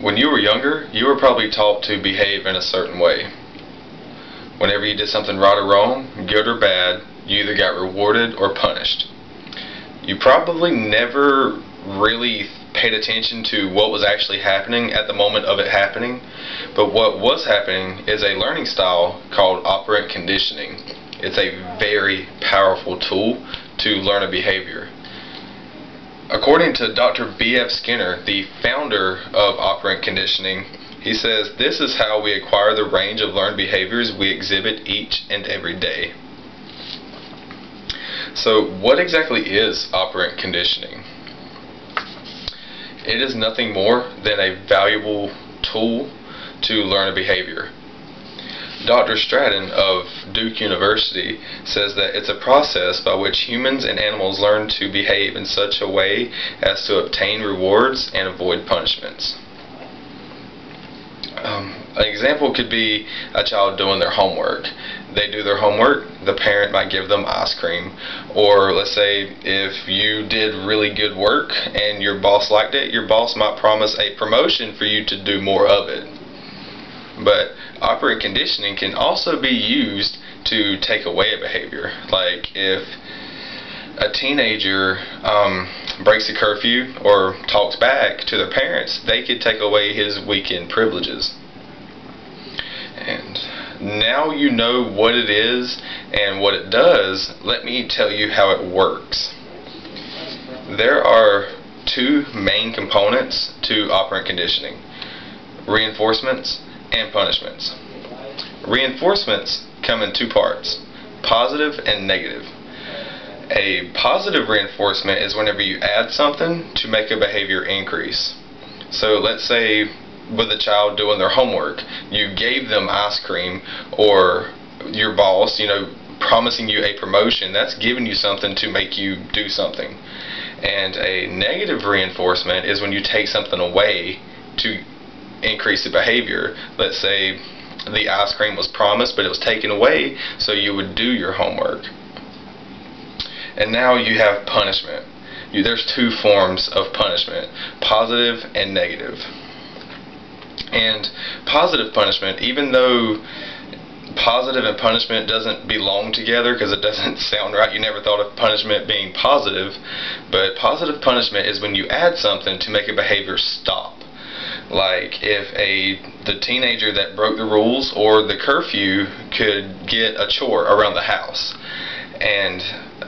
When you were younger, you were probably taught to behave in a certain way. Whenever you did something right or wrong, good or bad, you either got rewarded or punished. You probably never really paid attention to what was actually happening at the moment of it happening, but what was happening is a learning style called operant conditioning. It's a very powerful tool to learn a behavior. According to Dr. B.F. Skinner, the founder of operant conditioning, he says, "This is how we acquire the range of learned behaviors we exhibit each and every day." So what exactly is operant conditioning? It is nothing more than a valuable tool to learn a behavior. Dr. Stratton of Duke University says that it's a process by which humans and animals learn to behave in such a way as to obtain rewards and avoid punishments. An example could be a child doing their homework. They do their homework, the parent might give them ice cream. Or let's say if you did really good work and your boss liked it, your boss might promise a promotion for you to do more of it. But operant conditioning can also be used to take away a behavior. Like if a teenager breaks a curfew or talks back to their parents, they could take away his weekend privileges. And now you know what it is and what it does, let me tell you how it works. There are two main components to operant conditioning: reinforcements and punishments. Reinforcements come in two parts: positive and negative. A positive reinforcement is whenever you add something to make a behavior increase. So let's say with a child doing their homework, you gave them ice cream, or your boss, promising you a promotion. That's giving you something to make you do something. And a negative reinforcement is when you take something away to increase the behavior. Let's say the ice cream was promised but it was taken away, so you would do your homework. And now you have punishment. There's two forms of punishment: positive and negative. And positive punishment, even though positive and punishment doesn't belong together because it doesn't sound right, you never thought of punishment being positive, but positive punishment is when you add something to make a behavior stop. Like if the teenager that broke the rules or the curfew could get a chore around the house, and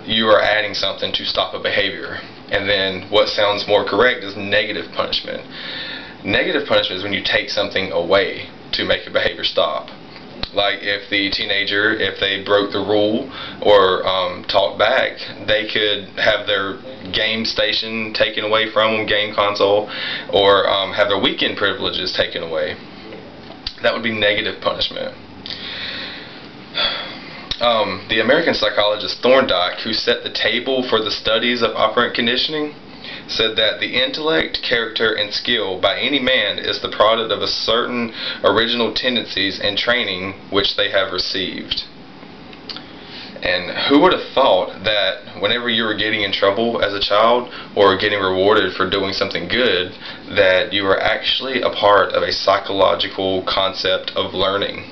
you are adding something to stop a behavior. And then what sounds more correct is negative punishment. Negative punishment is when you take something away to make a behavior stop. Like if the teenager, if they broke the rule or talked back, they could have their game station taken away from them, game console, or have their weekend privileges taken away. That would be negative punishment. The American psychologist Thorndike, who set the table for the studies of operant conditioning, said that the intellect, character, and skill by any man is the product of a certain original tendencies and training which they have received. And who would have thought that whenever you were getting in trouble as a child or getting rewarded for doing something good, that you were actually a part of a psychological concept of learning?